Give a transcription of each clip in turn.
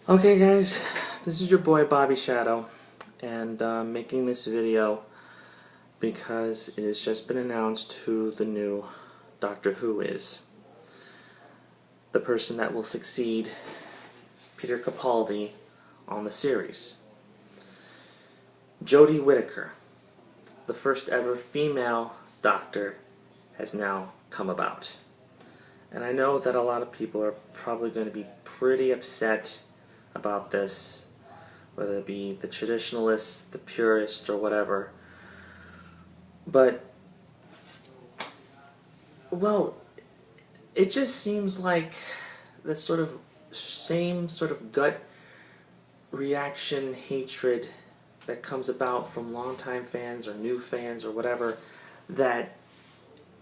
Okay guys, this is your boy Bobby Shadow, and I'm making this video because it has just been announced who the new Doctor Who is. The person that will succeed Peter Capaldi on the series. Jodie Whittaker, the first ever female Doctor, has now come about. And I know that a lot of people are probably going to be pretty upset about this, whether it be the traditionalists, the purists, or whatever. But, well, it just seems like the sort of same sort of gut reaction hatred that comes about from longtime fans or new fans or whatever that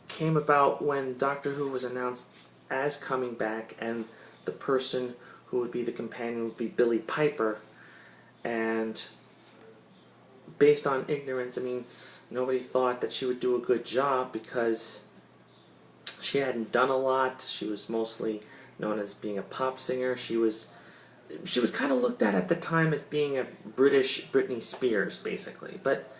came about when Doctor Who was announced as coming back, and the person who would be the companion would be Billie Piper. And based on ignorance, I mean, nobody thought that she would do a good job because she hadn't done a lot. She was mostly known as being a pop singer. She was kind of looked at the time as being a British Britney Spears, basically. But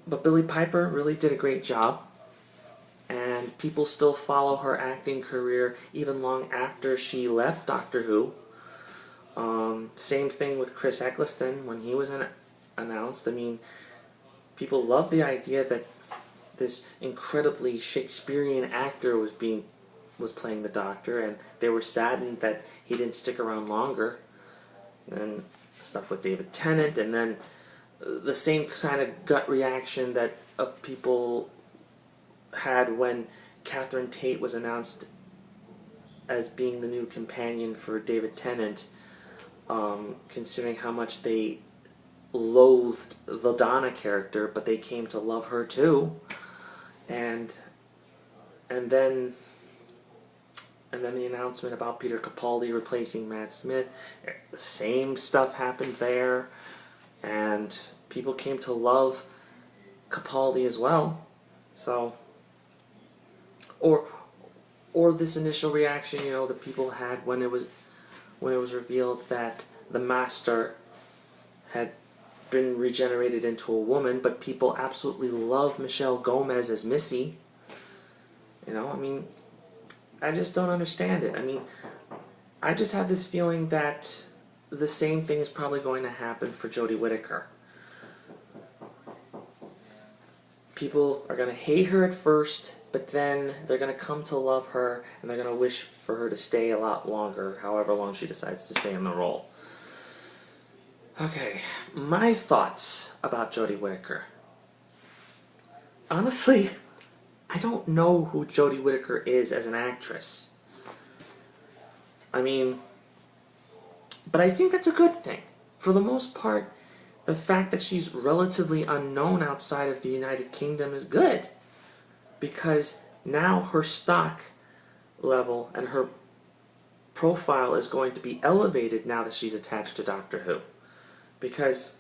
Billie Piper really did a great job, and people still follow her acting career even long after she left Doctor Who. Same thing with Chris Eccleston when he was announced. I mean, people love the idea that this incredibly Shakespearean actor was playing the Doctor, and they were saddened that he didn't stick around longer. And stuff with David Tennant, and then the same kind of gut reaction that people had when Catherine Tate was announced as being the new companion for David Tennant, considering how much they loathed the Donna character, but they came to love her too. And then the announcement about Peter Capaldi replacing Matt Smith, the same stuff happened there, and people came to love Capaldi as well. So, or this initial reaction, you know, that people had when it was revealed that the Master had been regenerated into a woman, but people absolutely love Michelle Gomez as Missy. You know, I mean, I just don't understand it. I mean, I just have this feeling that the same thing is probably going to happen for Jodie Whittaker. People are going to hate her at first, but then they're going to come to love her, and they're going to wish for her to stay a lot longer, however long she decides to stay in the role. Okay, my thoughts about Jodie Whittaker. Honestly, I don't know who Jodie Whittaker is as an actress. I mean, but I think that's a good thing. For the most part, the fact that she's relatively unknown outside of the United Kingdom is good, because now her stock level and her profile is going to be elevated now that she's attached to Doctor Who. Because,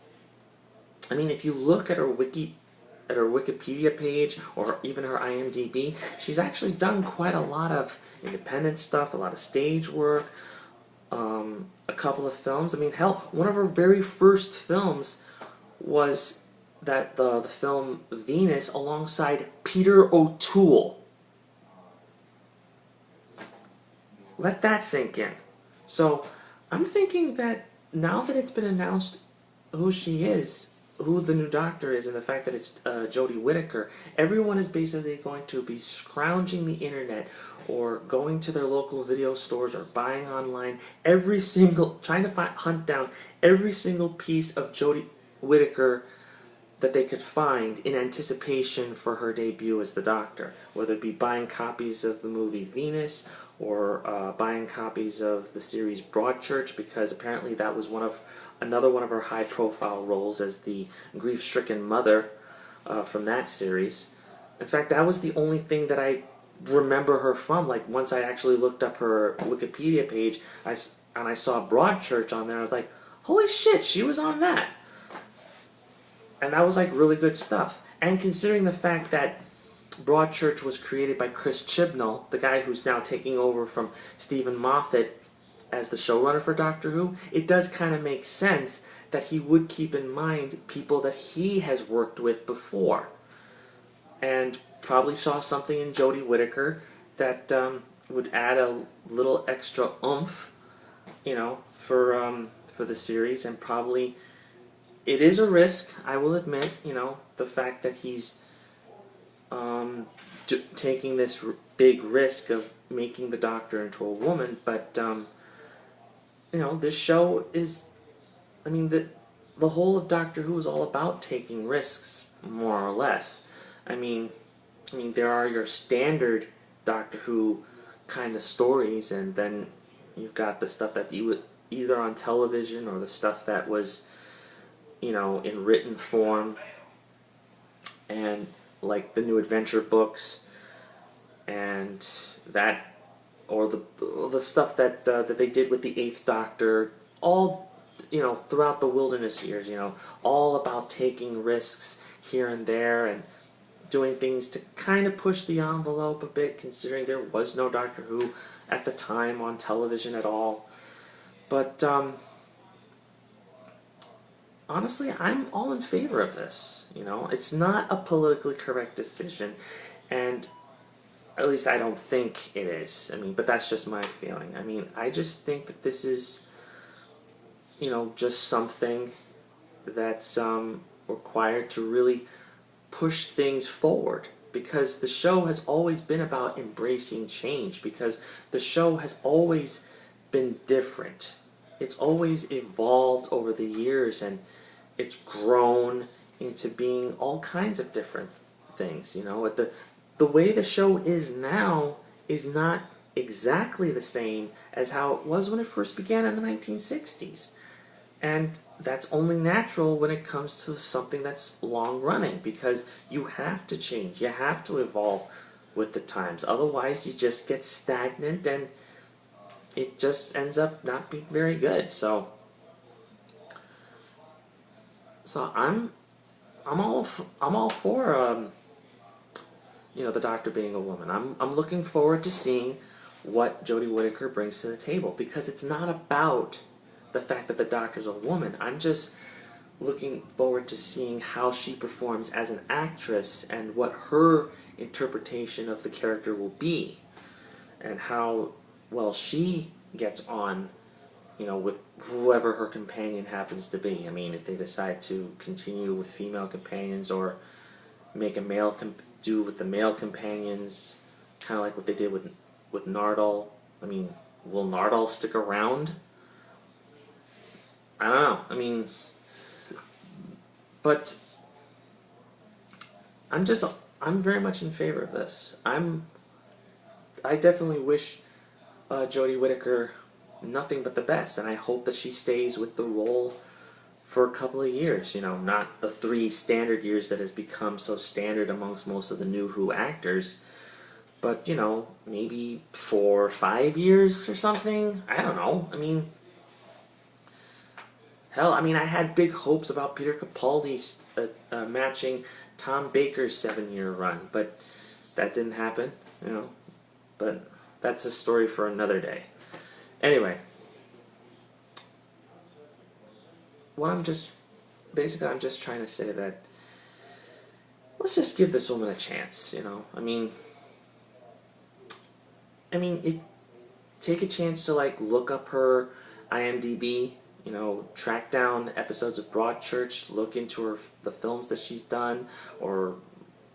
I mean, if you look at her Wikipedia page, or even her IMDb, she's actually done quite a lot of independent stuff, a lot of stage work, a couple of films. I mean, hell, one of her very first films was the film Venus alongside Peter O'Toole. Let that sink in. So, I'm thinking that now that it's been announced who she is, who the new Doctor is, and the fact that it's Jodie Whittaker, everyone is basically going to be scrounging the internet or going to their local video stores or buying online trying to hunt down every single piece of Jodie Whittaker that they could find in anticipation for her debut as the Doctor, whether it be buying copies of the movie Venus or buying copies of the series Broadchurch, because apparently that was another one of her high-profile roles as the grief-stricken mother from that series. In fact, that was the only thing that I remember her from. Like, once I actually looked up her Wikipedia page, and I saw Broadchurch on there, I was like, holy shit, she was on that! And that was like really good stuff. And considering the fact that Broadchurch was created by Chris Chibnall, the guy who's now taking over from Stephen Moffat as the showrunner for Doctor Who, it does kind of make sense that he would keep in mind people that he has worked with before, and probably saw something in Jodie Whittaker that would add a little extra oomph, for the series. And probably it is a risk, I will admit, the fact that he's taking this big risk of making the Doctor into a woman. But this show is, the whole of Doctor Who is all about taking risks, more or less. I mean, there are your standard Doctor Who kind of stories, and then you've got the stuff that you would either on television or the stuff that was, in written form, and like the New Adventure books, and that, or the stuff that that they did with the Eighth Doctor, all throughout the Wilderness years, all about taking risks here and there and doing things to kind of push the envelope a bit, considering there was no Doctor Who at the time on television at all. But honestly, I'm all in favor of this. It's not a politically correct decision, and at least I don't think it is. But that's just my feeling. I just think that this is, just something that's required to really push things forward, because the show has always been about embracing change, because the show has always been different. It's always evolved over the years, and it's grown into being all kinds of different things. The way the show is now is not exactly the same as how it was when it first began in the 1960s. And that's only natural when it comes to something that's long running, because you have to change, you have to evolve with the times. Otherwise, you just get stagnant, and it just ends up not being very good. So I'm all for the Doctor being a woman. I'm looking forward to seeing what Jodie Whittaker brings to the table, because it's not about the fact that the Doctor's a woman. I'm just looking forward to seeing how she performs as an actress, and what her interpretation of the character will be, and how well she gets on, with whoever her companion happens to be. If they decide to continue with female companions, or make a male do with the male companions, kind of like what they did with Nardole. Will Nardole stick around? I don't know. But I'm very much in favor of this. I definitely wish Jodie Whittaker nothing but the best, and I hope that she stays with the role for a couple of years. Not the 3 standard years that has become so standard amongst most of the new Who actors, but maybe 4 or 5 years or something. I don't know. Hell, I had big hopes about Peter Capaldi's matching Tom Baker's 7-year run, but that didn't happen, But that's a story for another day. Anyway, I'm just trying to say that let's just give this woman a chance, if take a chance to look up her IMDb. Track down episodes of Broadchurch, look into the films that she's done, or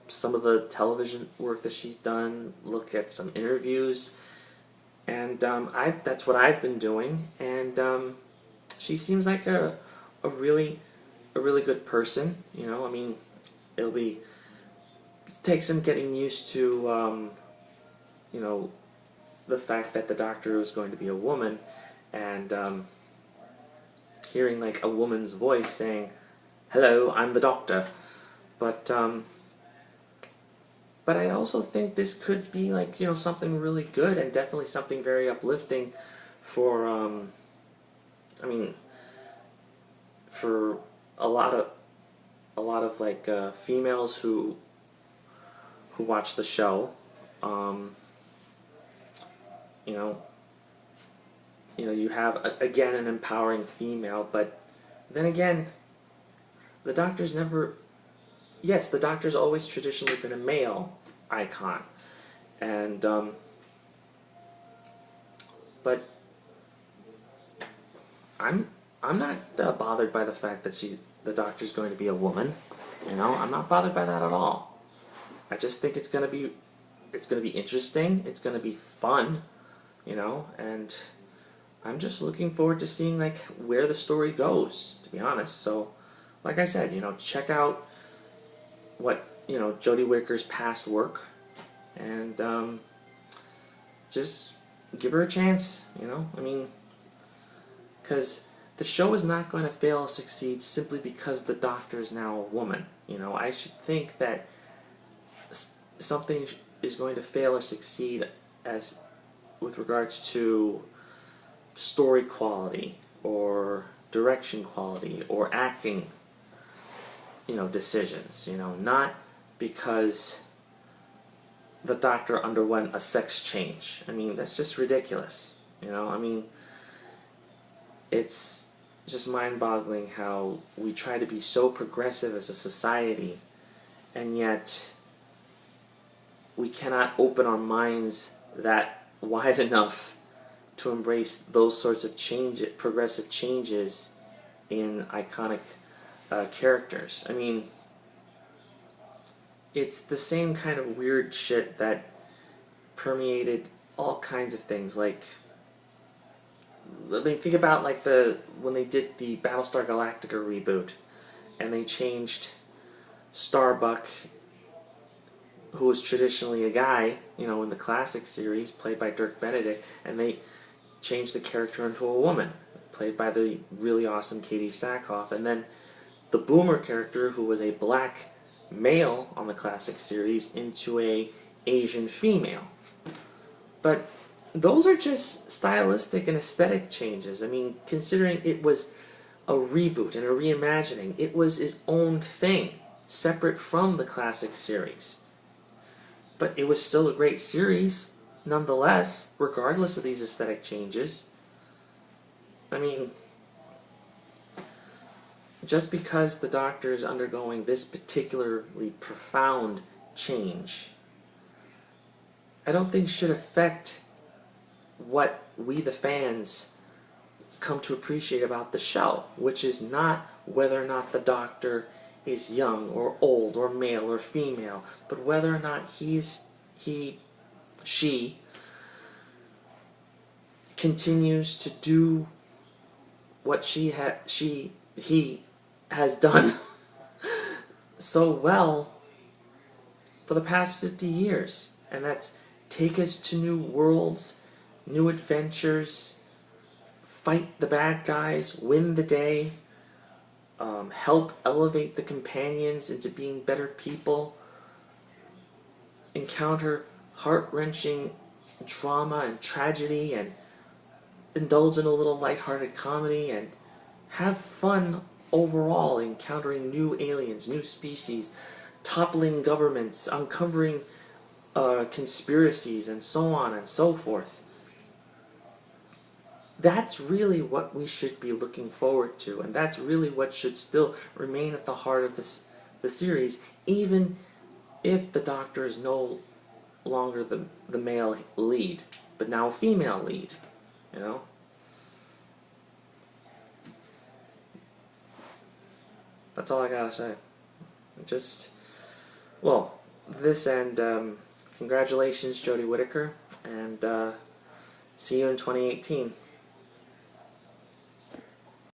some of the television work that she's done, look at some interviews, and that's what I've been doing, and she seems like a really good person. It'll take some getting used to, the fact that the Doctor is going to be a woman, and hearing a woman's voice saying, "Hello, I'm the Doctor." But I also think this could be something really good, and definitely something very uplifting for for a lot of females who watch the show. you have, again, an empowering female, but then again, the Doctor's never... Yes, the Doctor's always traditionally been a male icon, and, but I'm not bothered by the fact that the Doctor's going to be a woman. I'm not bothered by that at all. I just think it's gonna be interesting. It's gonna be fun, and I'm just looking forward to seeing like where the story goes, to be honest. So, like I said, check out what Jodie Whittaker's past work, and just give her a chance. Because the show is not going to fail or succeed simply because the Doctor is now a woman. I should think that something is going to fail or succeed as with regards to story quality or direction quality or acting decisions, not because the Doctor underwent a sex change. That's just ridiculous. It's just mind-boggling how we try to be so progressive as a society, and yet we cannot open our minds that wide enough to embrace those sorts of progressive changes in iconic characters. It's the same kind of weird shit that permeated all kinds of things. Think about when they did the Battlestar Galactica reboot, and they changed Starbuck, who was traditionally a guy, in the classic series, played by Dirk Benedict, and they changed the character into a woman, played by the really awesome Katie Sackhoff, and then the Boomer character, who was a black male on the classic series, into a Asian female. But those are just stylistic and aesthetic changes. Considering it was a reboot and a reimagining, it was its own thing, separate from the classic series. But it was still a great series, nonetheless, regardless of these aesthetic changes. Just because the Doctor is undergoing this particularly profound change, I don't think should affect what we, the fans, come to appreciate about the show, which is not whether or not the Doctor is young or old or male or female, but whether or not she continues to do what he has done so well for the past 50 years, and that's take us to new worlds, new adventures, fight the bad guys, win the day, help elevate the companions into being better people, encounter heart-wrenching drama and tragedy, and indulge in a little lighthearted comedy, and have fun overall, encountering new aliens, new species, toppling governments, uncovering conspiracies, and so on and so forth. That's really what we should be looking forward to, and that's really what should still remain at the heart of the series, even if the Doctor is no longer the male lead, but now a female lead, That's all I gotta say. This and congratulations, Jodie Whittaker, and see you in 2018.